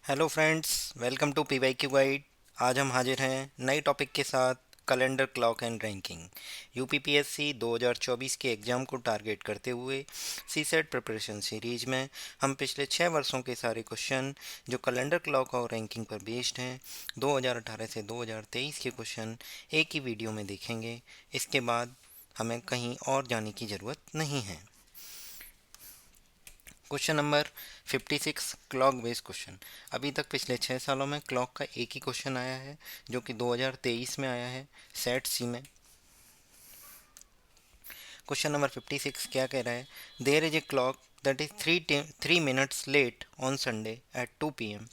Hello friends, welcome to PYQ guide. आज हम हाजिर हैं नए टॉपिक के साथ। Calendar clock and ranking UPPSC 2024 के एग्ज़ाम को टारगेट करते हुए सीसेट प्रिपरेशन सीरीज में हम पिछले 6 वर्षों के सारे क्वेश्चन जो कैलेंडर क्लॉक और रैंकिंग पर बेस्ड हैं 2018 से 2023 के क्वेश्चन एक ही वीडियो में देखेंगे। इसके बाद हमें कहीं और जाने की ज़रूरत नहीं है। Question number 56, clock based question. अभी तक पिछले 6 सालों में क्लॉक का एक ही क्वेश्चन आया है जो कि 2023 में आया है सेट सी में। क्वेश्चन नंबर 56 क्या कह रहा है? There is a clock that is 3 minutes late on Sunday at 2 p.m.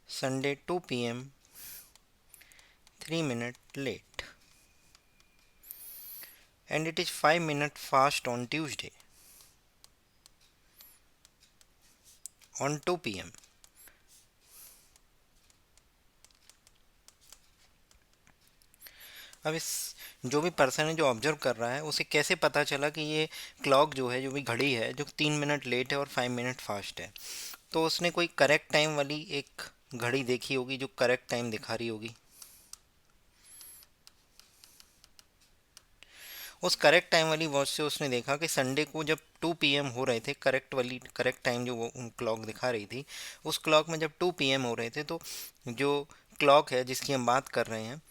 Sunday 2 p.m. 3 minute late and it is 5 minute fast on Tuesday on 2 p.m. अब इस जो भी पर्सन है जो ऑब्जर्व कर रहा है उसे कैसे पता चला कि ये क्लॉक जो है, जो भी घड़ी है, जो 3 मिनट लेट है और 5 मिनट फास्ट है? तो उसने कोई करेक्ट टाइम वाली एक घड़ी देखी होगी जो करेक्ट टाइम दिखा रही होगी। उस करेक्ट टाइम वाली वॉच से उसने देखा कि संडे को जब 2 p.m. हो रहे थे, करेक्ट टाइम जो वो क्लॉक दिखा रही थी, उस क्लॉक में जब 2 p.m. हो रहे थे तो जो क्लॉक है जिसकी हम बात कर रहे हैं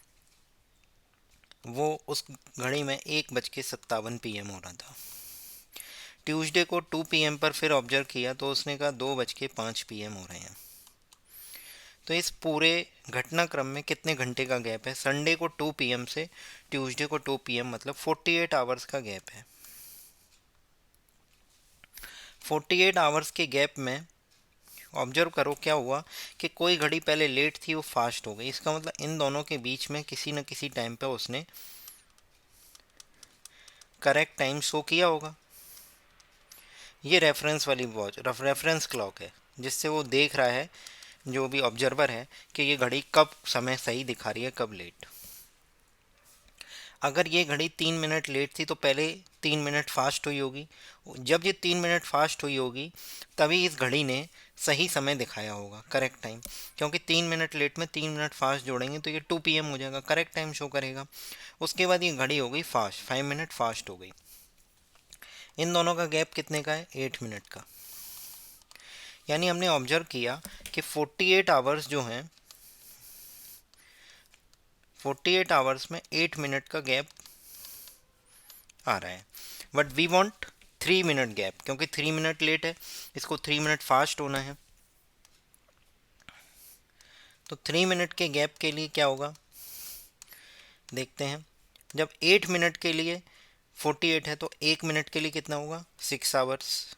वो उस घड़ी में 1:57 p.m. हो रहा था। ट्यूसडे को 2 p.m. पर फिर ऑब्जर्व किया तो उसने कहा 2:05 p.m. हो रहे हैं। तो इस पूरे घटनाक्रम में कितने घंटे का गैप है? संडे को 2 p.m. से ट्यूसडे को 2 p.m. मतलब 48 आवर्स का गैप है। 48 आवर्स के गैप में ऑब्जर्व करो क्या हुआ कि कोई घड़ी पहले लेट थी वो फास्ट हो गई। इसका मतलब इन दोनों के बीच में किसी न किसी टाइम पे उसने करेक्ट टाइम शो किया होगा। ये रेफरेंस वाली वॉच रेफरेंस क्लॉक है जिससे वो देख रहा है, जो भी ऑब्जर्वर है, कि ये घड़ी कब समय सही दिखा रही है, कब लेट। अगर ये घड़ी 3 मिनट लेट थी तो पहले 3 मिनट फास्ट हुई होगी। जब ये 3 मिनट फास्ट हुई होगी तभी इस घड़ी ने सही समय दिखाया होगा, करेक्ट टाइम। क्योंकि 3 मिनट लेट में 3 मिनट फास्ट जोड़ेंगे तो ये 2 p.m. हो जाएगा, करेक्ट टाइम शो करेगा। उसके बाद ये घड़ी हो गई फास्ट, 5 मिनट फास्ट हो गई। इन दोनों का गैप कितने का है? 8 मिनट का। यानी हमने ऑब्जर्व किया कि 48 आवर्स जो हैं, 48 आवर्स में 8 मिनट का गैप आ रहा है। But we want 3 minute gap, क्योंकि 3 मिनट लेट है, इसको 3 मिनट फास्ट होना है। तो 3 मिनट के गैप के लिए क्या होगा देखते हैं। जब 8 मिनट के लिए 48 है तो 1 मिनट के लिए कितना होगा? 6 आवर्स।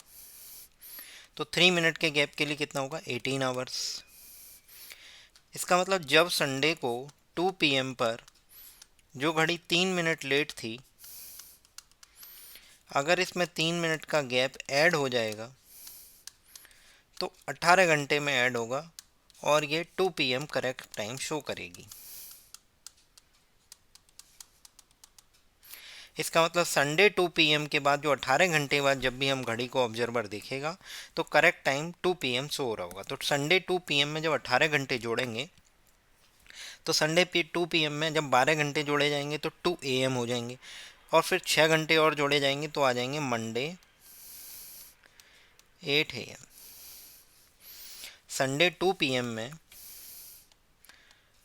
तो 3 मिनट के गैप के लिए कितना होगा? 18 आवर्स। इसका मतलब जब संडे को 2 p.m. पर जो घड़ी 3 मिनट लेट थी, अगर इसमें 3 मिनट का गैप ऐड हो जाएगा तो 18 घंटे में ऐड होगा और ये 2 p.m. करेक्ट टाइम शो करेगी। इसका मतलब संडे 2 p.m. के बाद जो 18 घंटे बाद जब भी हम घड़ी को ऑब्जर्वर देखेगा तो करेक्ट टाइम 2 p.m. शो हो रहा होगा। तो संडे 2 p.m. में जब 18 घंटे जोड़ेंगे तो संडे पे 2 p.m. में जब 12 घंटे जोड़े जाएंगे तो 2 a.m. हो जाएंगे। और फिर 6 घंटे और जोड़े जाएंगे तो आ जाएंगे मंडे 8 a.m. Sunday 2 p.m. में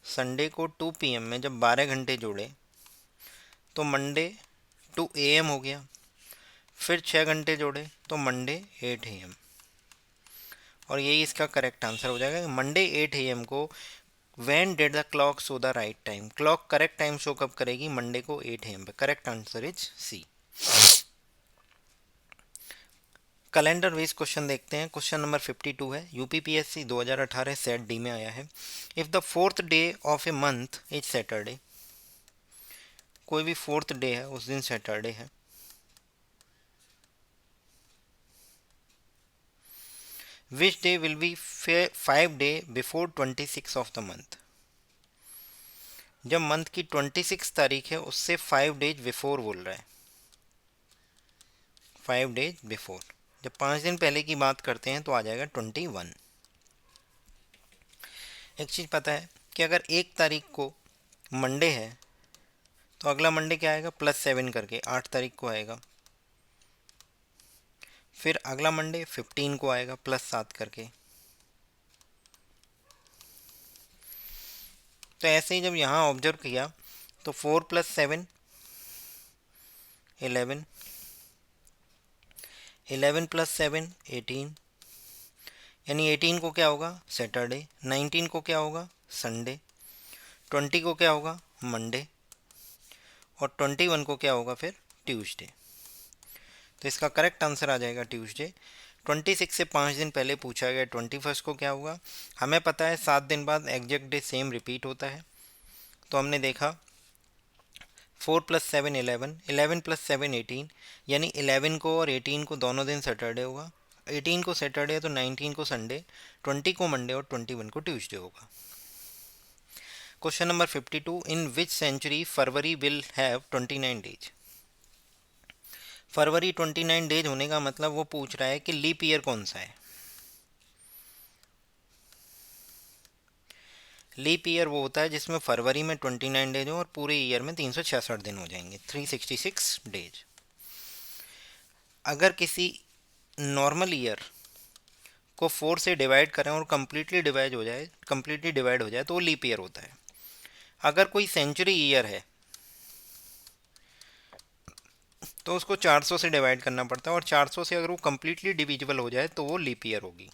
संडे को 2 p.m. में जब 12 घंटे जोड़े तो मंडे 2 a.m. हो गया। फिर 6 घंटे जोड़े तो मंडे 8 a.m. और यही इसका करेक्ट आंसर हो जाएगा। Monday 8 a.m. को when did the clock show the right time, clock correct time show कब करेगी? मंडे को 8 a.m. पे। Correct answer is C. Calendar based question देखते हैं। क्वेश्चन नंबर 52 है, यूपीपीएससी 2018 सेट डी में आया है। If the fourth day of a month is Saturday, कोई भी फोर्थ डे है उस दिन सैटरडे है, which day will be 5 day before 26 of the month. जब मंथ की 26 तारीख है उससे 5 डेज बिफोर बोल रहा है। 5 डेज बिफोर। जब 5 दिन पहले की बात करते हैं तो आ जाएगा 21। एक चीज़ पता है कि अगर 1 तारीख को मंडे है तो अगला मंडे क्या आएगा, +7 करके 8 तारीख को आएगा। फिर अगला मंडे 15 को आएगा +7 करके। तो ऐसे ही जब यहाँ ऑब्जर्व किया तो 4 + 7 11, 11 + 7 18, यानी 18 को क्या होगा सैटरडे, 19 को क्या होगा संडे, 20 को क्या होगा मंडे, और 21 को क्या होगा फिर ट्यूसडे। तो इसका करेक्ट आंसर आ जाएगा ट्यूसडे। 26 से 5 दिन पहले पूछा गया 21 को क्या होगा। हमें पता है 7 दिन बाद एग्जैक्ट डे सेम रिपीट होता है, तो हमने देखा 4 + 7 11, 11 + 7 18, यानी 11 को और 18 को दोनों दिन सैटरडे होगा। 18 को सैटरडे है तो 19 को संडे, 20 को मंडे और 21 को ट्यूसडे होगा। Question number 52, in which century February will have 29 days. फरवरी 29 डेज होने का मतलब वो पूछ रहा है कि लीप ईयर कौन सा है। लीप ईयर वो होता है जिसमें फरवरी में 29 डेज हो और पूरे ईयर में 366 दिन हो जाएंगे, 366 डेज। अगर किसी नॉर्मल ईयर को 4 से डिवाइड करें और कंप्लीटली डिवाइड हो जाए तो वो लीप ईयर होता है। अगर कोई सेंचुरी ईयर है तो उसको 400 से डिवाइड करना पड़ता है, और 400 से अगर वो कंप्लीटली डिविजिबल हो जाए तो वो लीप ईयर होगी।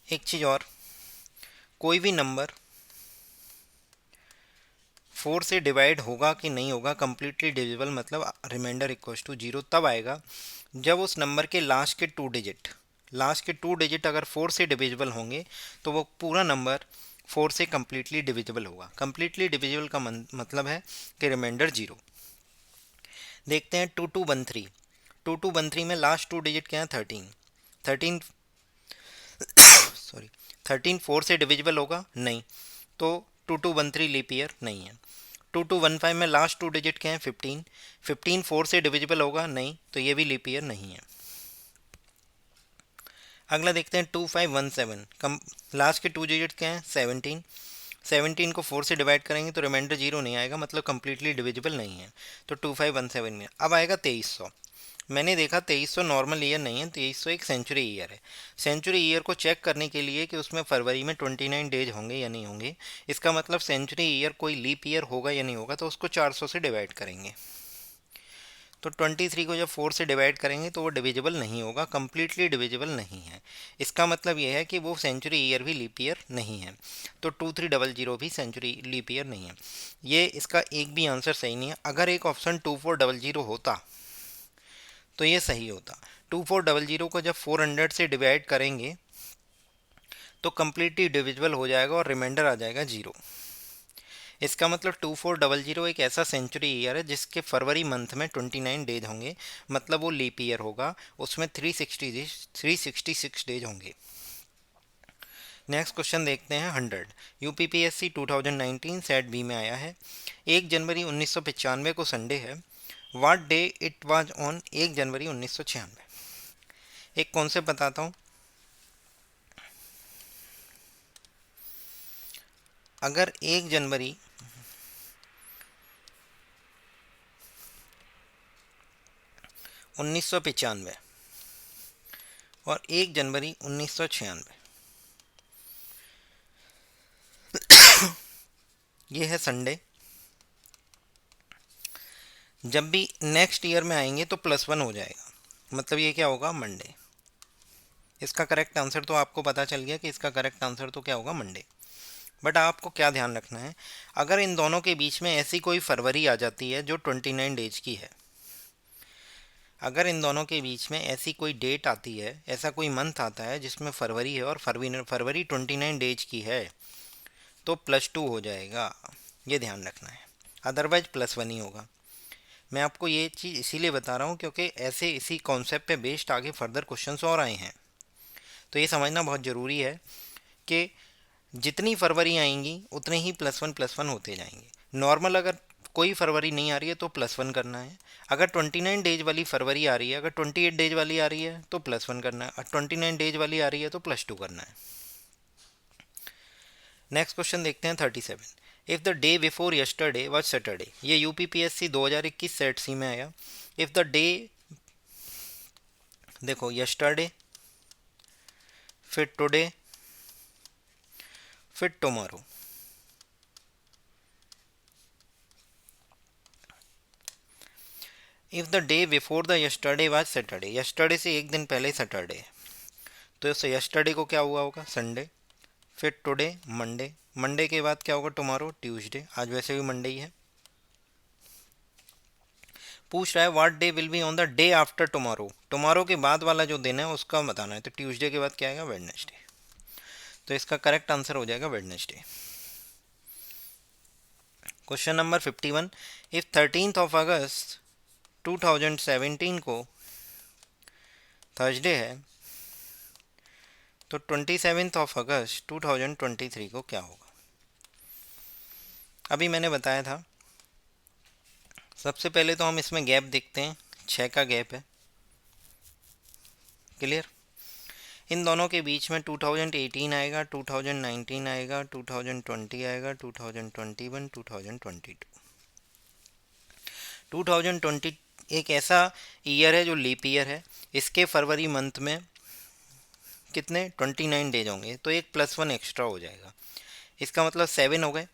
एक चीज़ और, कोई भी नंबर 4 से डिवाइड होगा कि नहीं होगा कंप्लीटली डिविजिबल, मतलब रिमाइंडर इक्वल्स टू 0, तब आएगा जब उस नंबर के लास्ट के टू डिजिट अगर 4 से डिविजिबल होंगे तो वो पूरा नंबर 4 से कंप्लीटली डिविजिबल होगा। कंप्लीटली डिविजिबल का मतलब है कि रिमाइंडर 0। देखते हैं 2213। 2213 में लास्ट टू डिजिट क्या है 13। 13 सॉरी 13 4 से डिविजिबल होगा नहीं, तो 2213 लीप ईयर नहीं है। 2215 में लास्ट टू डिजिट क्या है 15। 15 4 से डिविजिबल होगा नहीं, तो ये भी लीप ईयर नहीं है। अगला देखते हैं 2517। कम लास्ट के टू डिजिट क्या हैं 17। 17 को 4 से डिवाइड करेंगे तो रिमाइंडर 0 नहीं आएगा, मतलब कंप्लीटली डिविजिबल नहीं है। तो 2517 में अब आएगा 2300। मैंने देखा 2300 नॉर्मल ईयर नहीं है, 2300 एक सेंचुरी ईयर है। सेंचुरी ईयर को चेक करने के लिए कि उसमें फरवरी में 29 डेज होंगे या नहीं होंगे, इसका मतलब सेंचुरी ईयर कोई लीप ईयर होगा या नहीं होगा, तो उसको 400 से डिवाइड करेंगे। तो 23 को जब 4 से डिवाइड करेंगे तो वो डिविजिबल नहीं होगा, कंप्लीटली डिविजिबल नहीं है। इसका मतलब ये है कि वो सेंचुरी ईयर भी लीप ईयर नहीं है। तो 2300 भी सेंचुरी लीप ईयर नहीं है। ये इसका एक भी आंसर सही नहीं है। अगर एक ऑप्शन 2400 होता तो ये सही होता। 2400 को जब 400 से डिवाइड करेंगे तो कंप्लीटली डिविजिबल हो जाएगा और रिमाइंडर आ जाएगा 0। इसका मतलब 2400 एक ऐसा सेंचुरी ईयर है जिसके फरवरी मंथ में 29 डेज होंगे, मतलब वो लीप ईयर होगा, उसमें 366 डेज होंगे। नेक्स्ट क्वेश्चन देखते हैं 100। यूपीपीएससी 2019 सेट बी में आया है। 1 जनवरी 1995 को संडे है। What day it was on 1 जनवरी 1996। एक कॉन्सेप्ट बताता हूँ। अगर 1 जनवरी 1995 और 1 जनवरी 1996 ये है संडे, जब भी नेक्स्ट ईयर में आएंगे तो +1 हो जाएगा, मतलब ये क्या होगा मंडे। इसका करेक्ट आंसर तो आपको पता चल गया कि इसका करेक्ट आंसर तो क्या होगा मंडे। बट आपको क्या ध्यान रखना है, अगर इन दोनों के बीच में ऐसी कोई फरवरी आ जाती है जो 29 डेज की है, अगर इन दोनों के बीच में ऐसी कोई डेट आती है, ऐसा कोई मंथ आता है जिसमें फरवरी है और फरवरी 29 डेज की है, तो +2 हो जाएगा। ये ध्यान रखना है, अदरवाइज +1 ही होगा। मैं आपको ये चीज़ इसीलिए बता रहा हूँ क्योंकि ऐसे इसी कॉन्सेप्ट पे बेस्ड आगे फर्दर क्वेश्चंस और आए हैं। तो ये समझना बहुत ज़रूरी है कि जितनी फरवरी आएंगी उतने ही +1 +1 होते जाएंगे। नॉर्मल अगर कोई फरवरी नहीं आ रही है तो +1 करना है। अगर 29 डेज वाली फरवरी आ रही है, अगर 28 डेज वाली आ रही है तो +1 करना है, और 29 डेज वाली आ रही है तो +2 करना है। नेक्स्ट क्वेश्चन देखते हैं 37। If the day before yesterday was Saturday, ये यूपीपीएससी 2021 सेट सी में आया। इफ़ द डे, देखो यस्टरडे, फिर टुडे, फिर tomorrow. If the day before the yesterday was Saturday, yesterday से एक दिन पहले सैटरडे है, तो इससे यस्टरडे को क्या हुआ होगा, संडे। फिर टुडे मंडे, मंडे के बाद क्या होगा, टुमारो ट्यूसडे, आज वैसे भी मंडे ही है। पूछ रहा है what day will be on the day after tomorrow, tomorrow के बाद वाला जो दिन है उसका बताना है, तो ट्यूसडे के बाद क्या आएगा, वेडनेसडे। तो इसका करेक्ट आंसर हो जाएगा वेडनेसडे। Question number 51। इफ 13 अगस्त 2017 को थर्सडे है तो 27 अगस्त 2023 को क्या होगा। अभी मैंने बताया था, सबसे पहले तो हम इसमें गैप देखते हैं, 6 का गैप है, क्लियर। इन दोनों के बीच में 2018 आएगा, 2019 आएगा, 2020 आएगा, 2021, 2022। 2020 एक ऐसा ईयर है जो लीप ईयर है, इसके फरवरी मंथ में कितने 29 डेज होंगे, तो एक +1 एक्स्ट्रा हो जाएगा, इसका मतलब 7 हो गए।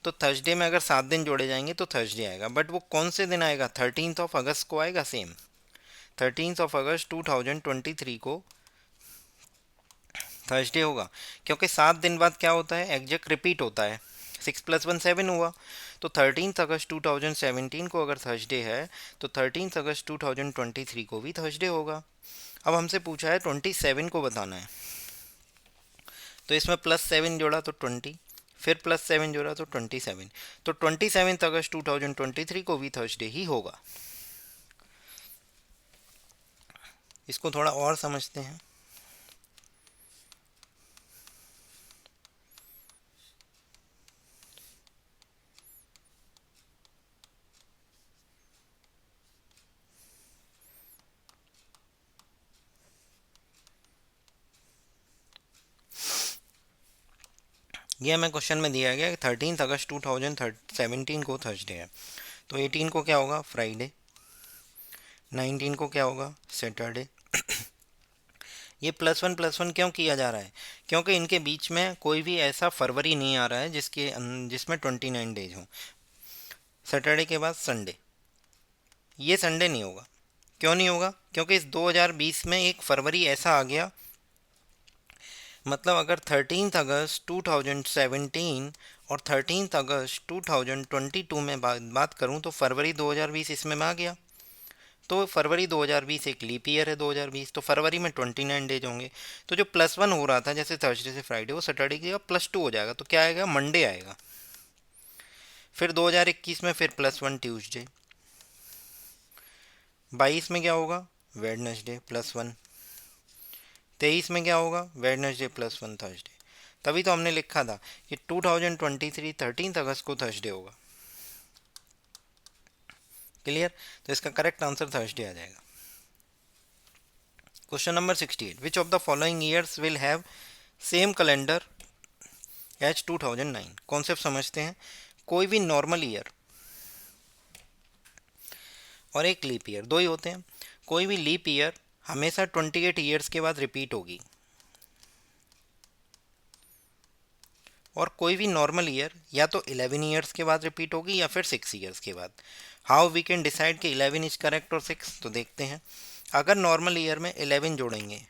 तो थर्सडे में अगर 7 दिन जोड़े जाएंगे तो थर्सडे आएगा, बट वो कौन से दिन आएगा, 13 को आएगा, सेम 13 अगस्त 2023 को थर्सडे होगा, क्योंकि 7 दिन बाद क्या होता है, एग्जैक्ट रिपीट होता है, 6 + 1 7 हुआ। तो 13 अगस्त 2017 को अगर थर्सडे है तो 13 अगस्त 2023 को भी थर्सडे होगा। अब हमसे पूछा है 27 को बताना है, तो इसमें +7 जोड़ा तो 20, फिर +7 जोड़ा तो 27, तो 27 अगस्त 2023 को भी थर्सडे ही होगा। इसको थोड़ा और समझते हैं। ये हमें क्वेश्चन में दिया गया कि 13 अगस्त 2017 को थर्सडे है, तो 18 को क्या होगा, फ्राइडे, 19 को क्या होगा, सैटरडे। ये +1 क्यों किया जा रहा है, क्योंकि इनके बीच में कोई भी ऐसा फरवरी नहीं आ रहा है जिसमें 29 डेज हो। सैटरडे के बाद संडे, ये संडे नहीं होगा। क्यों नहीं होगा, क्योंकि इस 2020 में एक फरवरी ऐसा आ गया, मतलब अगर 13 अगस्त 2017 और 13 अगस्त 2022 में बात करूं तो फरवरी 2020 इसमें आ गया, तो फरवरी 2020 एक लीप ईयर है 2020, तो फरवरी में 29 डेज होंगे। तो जो +1 हो रहा था जैसे थर्सडे से फ्राइडे, वो सैटरडे की जगह +2 हो जाएगा, तो क्या आएगा, मंडे आएगा। फिर 2021 में फिर +1 ट्यूसडे, 22 में क्या होगा, वेडनेसडे +1, 23 में क्या होगा, वेडनेसडे +1 थर्सडे। तभी तो हमने लिखा था कि 2023 13 अगस्त को थर्सडे होगा, क्लियर। तो इसका करेक्ट आंसर थर्सडे आ जाएगा। Question number 68। Which of the following years will have same calendar as 2009। Concept समझते हैं। कोई भी नॉर्मल ईयर और एक लीप ईयर, दो ही होते हैं। कोई भी लीप ईयर हमेशा 28 ईयर्स के बाद रिपीट होगी, और कोई भी नॉर्मल ईयर या तो 11 ईयर्स के बाद रिपीट होगी या फिर 6 ईयर्स के बाद। हाउ वी कैन डिसाइड कि 11 इज करेक्ट और 6, तो देखते हैं। अगर नॉर्मल ईयर में 11 जोड़ेंगे,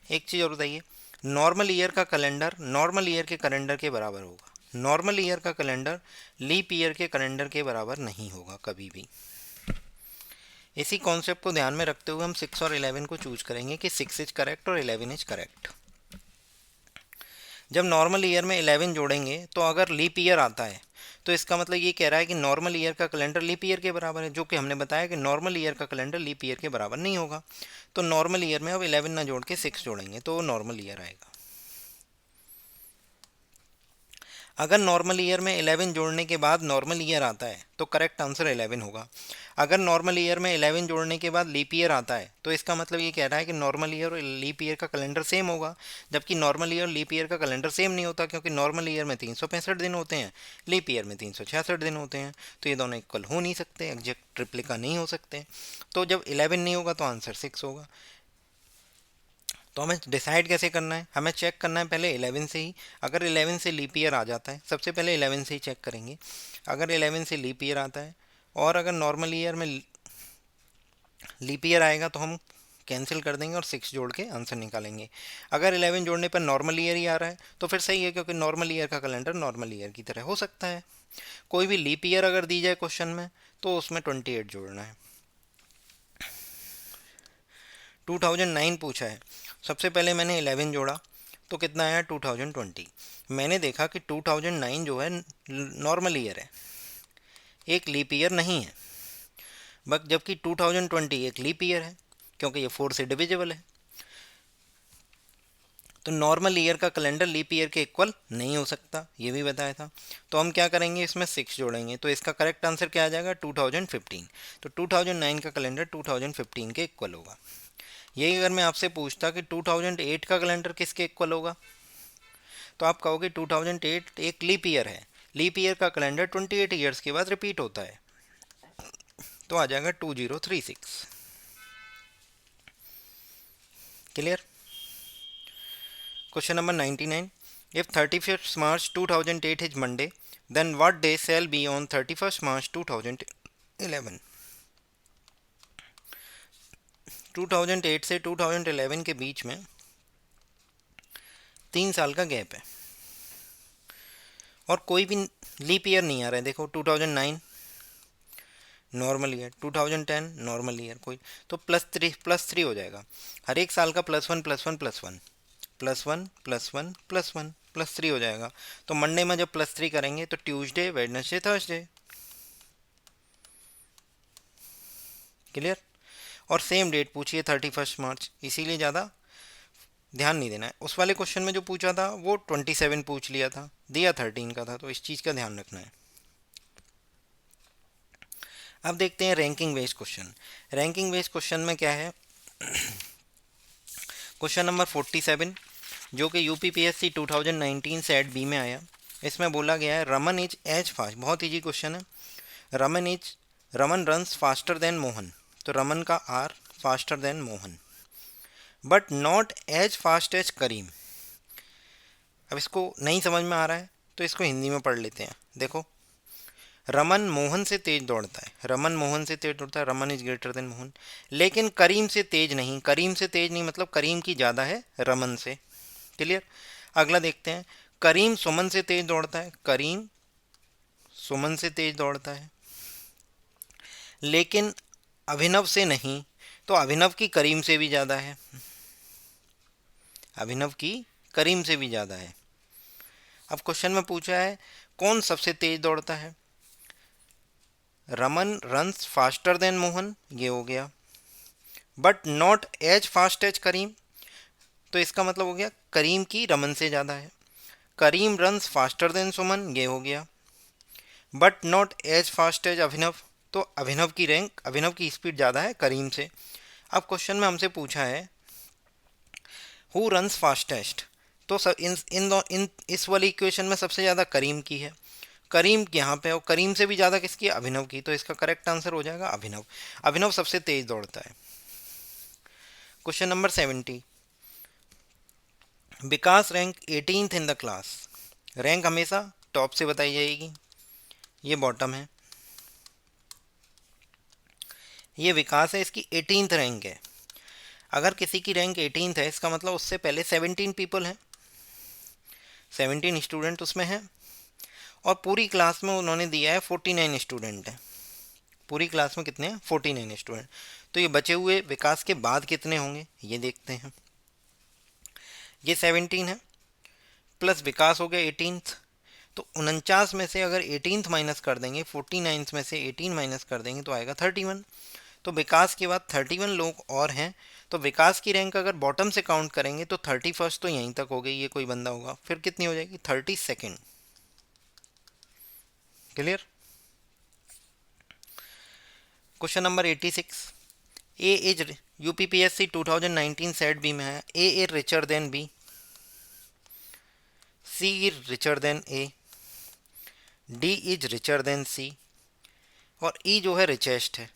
एक चीज़ और बताइए, नॉर्मल ईयर का कैलेंडर नॉर्मल ईयर के कैलेंडर के बराबर होगा, नॉर्मल ईयर का कैलेंडर लीप ईयर के कैलेंडर के बराबर नहीं होगा कभी भी। इसी कॉन्सेप्ट को ध्यान में रखते हुए हम 6 और 11 को चूज करेंगे कि 6 इज करेक्ट और 11 इज करेक्ट। जब नॉर्मल ईयर में 11 जोड़ेंगे तो अगर लीप ईयर आता है तो इसका मतलब ये कह रहा है कि नॉर्मल ईयर का कैलेंडर लीप ईयर के बराबर है, जो कि हमने बताया कि नॉर्मल ईयर का कैलेंडर लीप ईयर के बराबर नहीं होगा। तो नॉर्मल ईयर में अब 11 ना जोड़ के 6 जोड़ेंगे तो नॉर्मल ईयर आएगा। अगर नॉर्मल ईयर में 11 जोड़ने के बाद नॉर्मल ईयर आता है तो करेक्ट आंसर 11 होगा। अगर नॉर्मल ईयर में 11 जोड़ने के बाद लीप ईयर आता है तो इसका मतलब ये कह रहा है कि नॉर्मल ईयर और लीप ईयर का कैलेंडर सेम होगा, जबकि नॉर्मल ईयर और लीप ईयर का कैलेंडर सेम नहीं होता, क्योंकि नॉर्मल ईयर में 365 दिन होते हैं, लीप ईयर में 366 दिन होते हैं। तो ये दोनों इक्वल हो नहीं सकते, एग्जैक्ट ट्रिप्लिका नहीं हो सकते। तो जब 11 नहीं होगा तो आंसर 6 होगा। तो हमें डिसाइड कैसे करना है, हमें चेक करना है पहले 11 से ही। अगर 11 से लीप ईयर आ जाता है, सबसे पहले 11 से ही चेक करेंगे। अगर 11 से लीप ईयर आता है और अगर नॉर्मल ईयर में लीप ईयर आएगा तो हम कैंसिल कर देंगे और 6 जोड़ के आंसर निकालेंगे। अगर 11 जोड़ने पर नॉर्मल ईयर ही आ रहा है तो फिर सही है, क्योंकि नॉर्मल ईयर का कैलेंडर नॉर्मल ईयर की तरह हो सकता है। कोई भी लीप ईयर अगर दी जाए क्वेश्चन में तो उसमें 28 जोड़ना है। 2009 पूछा है, सबसे पहले मैंने 11 जोड़ा तो कितना आया 2020। मैंने देखा कि 2009 जो है नॉर्मल ईयर है, एक लीप ईयर नहीं है, बट जबकि 2020 एक लीप ईयर है, क्योंकि ये 4 से डिविजिबल है। तो नॉर्मल ईयर का कैलेंडर लीप ईयर के इक्वल नहीं हो सकता, ये भी बताया था। तो हम क्या करेंगे, इसमें 6 जोड़ेंगे, तो इसका करेक्ट आंसर क्या आ जाएगा 2015। तो 2009 का कैलेंडर 2015 के इक्वल होगा। यही अगर मैं आपसे पूछता कि 2008 का कैलेंडर किसके इक्वल होगा, तो आप कहोगे 2008 एक लीप ईयर है, लीप ईयर का कैलेंडर 28 ईयर्स के बाद रिपीट होता है, तो आ जाएगा 2036। Clear. Question number 99, if 31st March 2008 is Monday, then what day shall be on 31st March 2011। 2008 से 2011 के बीच में 3 साल का गैप है और कोई भी लीप ईयर नहीं आ रहा है। देखो 2009 नॉर्मल ईयर, 2010 नॉर्मल ईयर, कोई तो +3 हो जाएगा। हर एक साल का +1 +1 +1 +1 +1 +1 +3 हो जाएगा। तो मंडे में जब +3 करेंगे तो ट्यूसडे वेडनेसडे थर्सडे। क्लियर। और सेम डेट पूछिए 31st मार्च, इसीलिए ज़्यादा ध्यान नहीं देना है। उस वाले क्वेश्चन में जो पूछा था वो 27 पूछ लिया था, दिया 13 का था, तो इस चीज़ का ध्यान रखना है। अब देखते हैं ranking based question. Ranking based question में क्या है, क्वेश्चन नंबर 47 जो कि यूपीपीएससी 2019 सेट बी में आया। इसमें बोला गया है रमन इज एज फास्ट, बहुत ईजी क्वेश्चन है। Raman runs faster than Mohan, तो रमन का R faster than Mohan, but not as fast as Karim. अब इसको नहीं समझ में आ रहा है तो इसको हिंदी में पढ़ लेते हैं। देखो, रमन मोहन से तेज दौड़ता है, रमन मोहन से तेज दौड़ता है, Raman is greater than Mohan, लेकिन करीम से तेज नहीं। करीम से तेज नहीं मतलब करीम की ज़्यादा है रमन से। क्लियर। अगला देखते हैं, करीम सुमन से तेज दौड़ता है, करीम सुमन से तेज दौड़ता है, लेकिन अभिनव से नहीं, तो अभिनव की करीम से भी ज़्यादा है, अभिनव की करीम से भी ज़्यादा है। अब क्वेश्चन में पूछा है कौन सबसे तेज दौड़ता है, Raman runs faster than Mohan, ये हो गया, but not as fast as Karim, तो इसका मतलब हो गया करीम की रमन से ज़्यादा है। Karim runs faster than Suman, ये हो गया, but not as fast as Abhinav, तो अभिनव की स्पीड ज़्यादा है करीम से। अब क्वेश्चन में हमसे पूछा है हु रन्स फास्टेस्ट, तो इस वाली इक्वेशन में सबसे ज़्यादा करीम की है, करीम यहाँ पे, और करीम से भी ज़्यादा किसकी, अभिनव की, तो इसका करेक्ट आंसर हो जाएगा अभिनव। अभिनव सबसे तेज दौड़ता है। Question number 70, Vikas rank 18th in the class. Rank हमेशा टॉप से बताई जाएगी, ये बॉटम है, ये विकास है, इसकी 18th रैंक है। अगर किसी की रैंक 18th है इसका मतलब उससे पहले 17 पीपल हैं, 17 स्टूडेंट उसमें हैं, और पूरी क्लास में उन्होंने दिया है 49 स्टूडेंट हैं। पूरी क्लास में कितने हैं, 49 स्टूडेंट। तो ये बचे हुए विकास के बाद कितने होंगे ये देखते हैं। ये 17 है प्लस विकास हो गया 18th, तो 49 में से अगर 18th माइनस कर देंगे, 49 में से 18 माइनस कर देंगे तो आएगा 31। तो विकास के बाद 31 लोग और हैं, तो विकास की रैंक अगर बॉटम से काउंट करेंगे तो 31st तो यहीं तक हो गई, ये कोई बंदा होगा, फिर कितनी हो जाएगी 32nd। Clear. Question number 86, A is UPPSC 2019 set B में है, A is richer than B, C is richer than A, D is richer than C, और ई जो है रिचेस्ट है।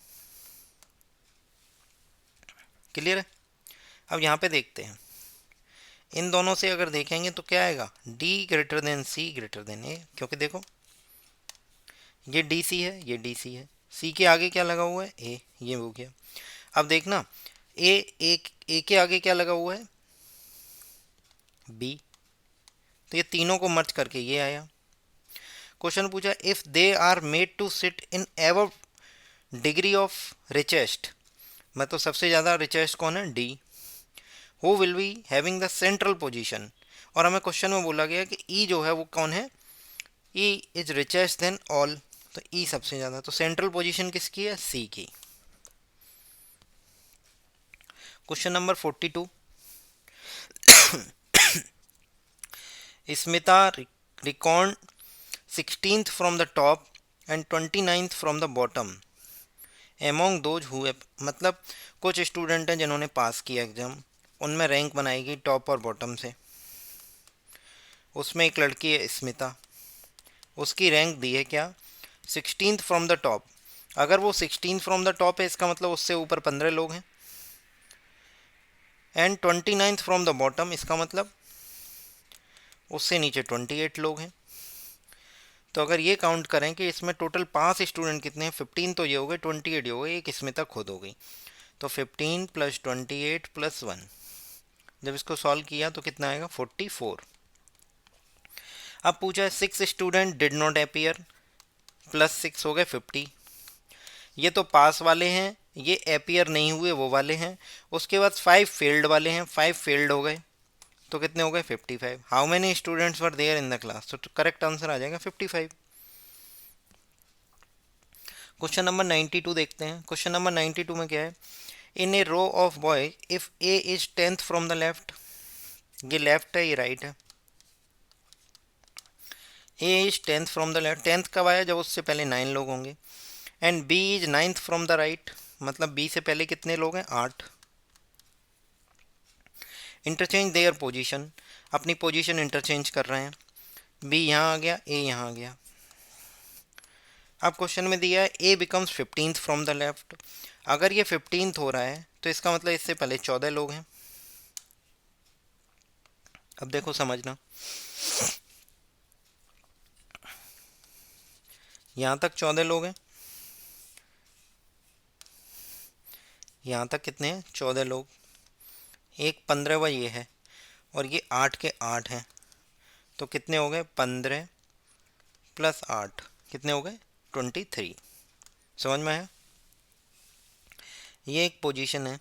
क्लियर है। अब यहाँ पे देखते हैं, इन दोनों से अगर देखेंगे तो क्या आएगा, डी ग्रेटर देन सी ग्रेटर देन ए, क्योंकि देखो ये डी सी है, ये डी सी है, सी के आगे क्या लगा हुआ है, ए, ये हो गया। अब देखना, ए के आगे क्या लगा हुआ है, बी, तो ये तीनों को मर्ज करके ये आया। क्वेश्चन पूछा, if they are made to sit in ever degree of richest, मतलब सबसे ज़्यादा रिचेस्ट कौन है, D, who will be having the central position, और हमें क्वेश्चन में बोला गया कि ई जो है वो कौन है, E is richest than all, तो ई सबसे ज़्यादा, तो सेंट्रल पोजीशन किसकी है, सी की। Question number 42, Smita record 16th from the top and 29th from the bottom among those who, मतलब कुछ स्टूडेंट हैं जिन्होंने पास किया एग्जाम, उनमें रैंक बनाएगी टॉप और बॉटम से। उसमें एक लड़की है स्मिता, उसकी रैंक दी है क्या, 16th फ्रॉम द टॉप। अगर वो 16th फ्रॉम द टॉप है इसका मतलब उससे ऊपर 15 लोग हैं, and 29th from the bottom इसका मतलब उससे नीचे 28 लोग हैं। तो अगर ये काउंट करें कि इसमें टोटल 5 स्टूडेंट कितने हैं, 15 तो ये हो गए, 28 ये हो गए, एक स्मिता खुद हो गई, तो 15 + 28 + 1, जब इसको सॉल्व किया तो कितना आएगा, 44। अब पूछा है 6 स्टूडेंट डिड नॉट अपीयर, +6 हो गए 50, ये तो पास वाले हैं, ये अपीयर नहीं हुए वो वाले हैं। उसके बाद 5 फेल्ड वाले हैं, 5 फेल्ड हो गए, तो कितने हो गए, 55। How many students were there in the class, तो करेक्ट आंसर आ जाएगा 55। क्वेश्चन नंबर 92 देखते हैं। क्वेश्चन नंबर 92 में क्या है, in a row of boy if A is 10th from the left, ये लेफ्ट है ये राइट है, A is 10th from the left, 10th कब आया, जब उससे पहले 9 लोग होंगे, and B is 9th from the right, मतलब बी से पहले कितने लोग हैं, 8। इंटरचेंज देयर पोजीशन, अपनी पोजीशन इंटरचेंज कर रहे हैं, बी यहाँ आ गया, ए यहाँ आ गया। अब क्वेश्चन में दिया है A becomes 15th from the left, अगर ये 15th हो रहा है तो इसका मतलब इससे पहले 14 लोग हैं। अब देखो समझना, यहाँ तक 14 लोग हैं, यहाँ तक कितने हैं, 14 लोग, एक 15वां ये है, और ये 8 के 8 हैं, तो कितने हो गए, 15 + 8 कितने हो गए, 23। समझ में आया। ये एक पोजीशन है,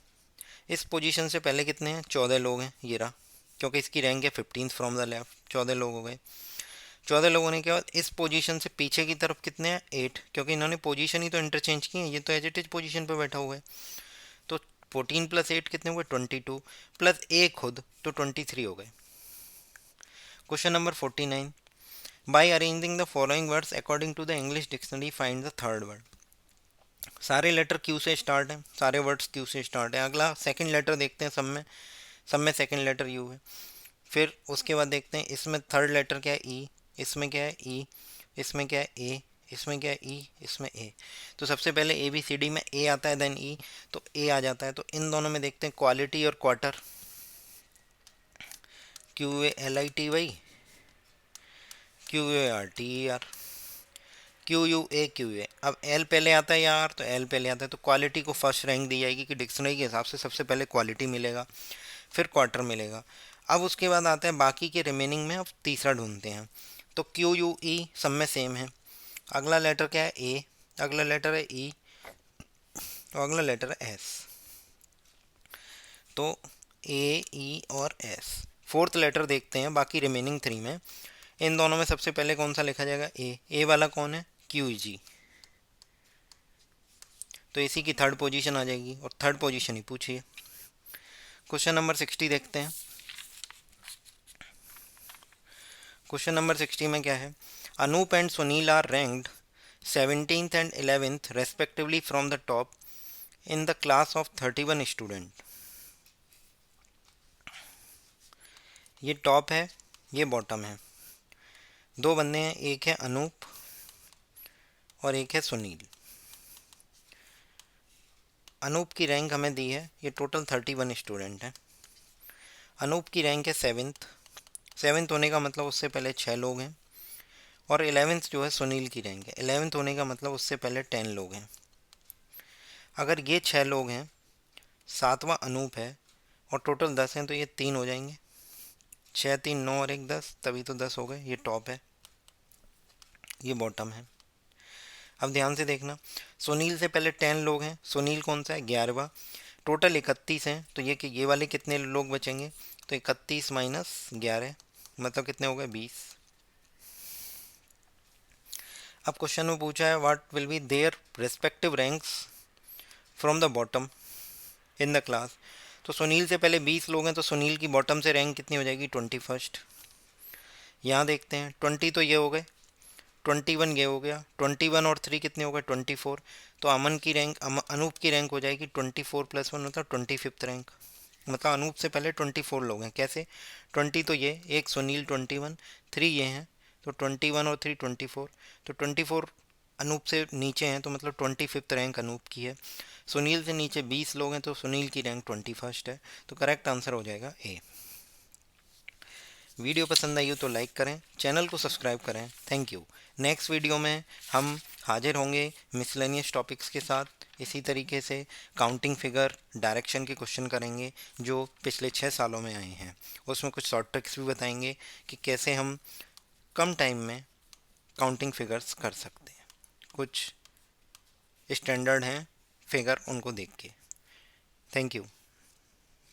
इस पोजीशन से पहले कितने हैं, 14 लोग हैं, ये रहा, क्योंकि इसकी रैंक है 15th फ्रॉम द लेफ्ट, 14 लोग हो गए। 14 लोग होने के बाद इस पोजीशन से पीछे की तरफ कितने हैं, 8, क्योंकि इन्होंने पोजीशन ही तो इंटरचेंज की है, ये तो एज इट इज पोजीशन पे बैठा हुआ है, तो 14 + 8 कितने हुए, 22, प्लस ए खुद, तो 23 हो गए। Question number 49, by arranging the following words according to the English dictionary find the third word. सारे लेटर क्यू से स्टार्ट हैं, सारे वर्ड्स क्यू से स्टार्ट हैं। अगला सेकंड लेटर देखते हैं, सब में सेकंड लेटर यू है। फिर उसके बाद देखते हैं इसमें थर्ड लेटर क्या है, ई, इसमें क्या है, ई, इसमें क्या है, ए, इसमें क्या है, ई, इसमें ए। तो सबसे पहले ए बी सी डी में ए आता है, देन ई, तो ए आ जाता है। तो इन दोनों में देखते हैं क्वालिटी और क्वार्टर, QUALITY, QUARTER, QUAQA। अब एल पहले आता है या आर, तो एल पहले आता है, तो क्वालिटी को फर्स्ट रैंक दी जाएगी कि डिक्शनरी के हिसाब से सबसे पहले क्वालिटी मिलेगा, फिर क्वार्टर मिलेगा। अब उसके बाद आता है बाकी के रिमेनिंग में, अब तीसरा ढूंढते हैं, तो QUE सब में सेम है। अगला लेटर क्या है, ए, अगला लेटर है ई, और अगला लेटर है एस, तो ए, ई और एस। फोर्थ लेटर देखते हैं बाकी रिमेनिंग 3 में, इन दोनों में सबसे पहले कौन सा लिखा जाएगा, ए वाला कौन है, QG, तो इसी की थर्ड पोजीशन आ जाएगी, और थर्ड पोजीशन ही पूछिए। क्वेश्चन नंबर 60 देखते हैं। क्वेश्चन नंबर 60 में क्या है, Anoop and Sunil are ranked 17th and 11th respectively from the top in the class of 31 student। ये टॉप है, ये बॉटम है। दो बंदे हैं, एक है अनूप और एक है सुनील। अनूप की रैंक हमें दी है, ये टोटल 31 स्टूडेंट हैं। अनूप की रैंक है 7th। 7th होने का मतलब उससे पहले 6 लोग हैं। और 11th जो है सुनील की रैंक है। 11th होने का मतलब उससे पहले 10 लोग हैं। अगर ये 6 लोग हैं, सातवां अनूप है और टोटल 10 हैं, तो ये 3 हो जाएंगे। 6 3 9 और 1 10, तभी तो 10 हो गए। ये टॉप है, ये बॉटम है। अब ध्यान से देखना, सुनील से पहले 10 लोग हैं। सुनील कौन सा है? 11वां। टोटल 31 हैं, तो ये वाले कितने लोग बचेंगे? तो 31 माइनस 11 मतलब कितने हो गए? 20। अब क्वेश्चन में पूछा है what will be their respective ranks from the bottom in the class. तो सुनील से पहले 20 लोग हैं, तो सुनील की बॉटम से रैंक कितनी हो जाएगी? 21st। यहाँ देखते हैं, 20 तो ये हो गए, 21 ये हो गया, 21 और 3 कितने हो गए? 24। तो अमन की रैंक, अनूप की रैंक हो जाएगी 24+1 मतलब 25th रैंक। मतलब अनूप से पहले 24 लोग हैं। कैसे? 20 तो ये, एक सुनील 21, 3 ये हैं, तो 21 और 3 24। तो 24 अनूप से नीचे हैं, तो मतलब 25th रैंक अनूप की है। सुनील से नीचे 20 लोग हैं, तो सुनील की रैंक 21st है। तो करेक्ट आंसर हो जाएगा ए। वीडियो पसंद आई हो तो लाइक करें, चैनल को सब्सक्राइब करें। Thank you. नेक्स्ट वीडियो में हम हाजिर होंगे मिसलेनियस टॉपिक्स के साथ। इसी तरीके से काउंटिंग फिगर, डायरेक्शन के क्वेश्चन करेंगे जो पिछले 6 सालों में आए हैं। उसमें कुछ शॉर्ट ट्रिक्स भी बताएंगे कि कैसे हम कम टाइम में काउंटिंग फिगर्स कर सकते हैं। कुछ स्टैंडर्ड हैं फिगर, उनको देख के। Thank you.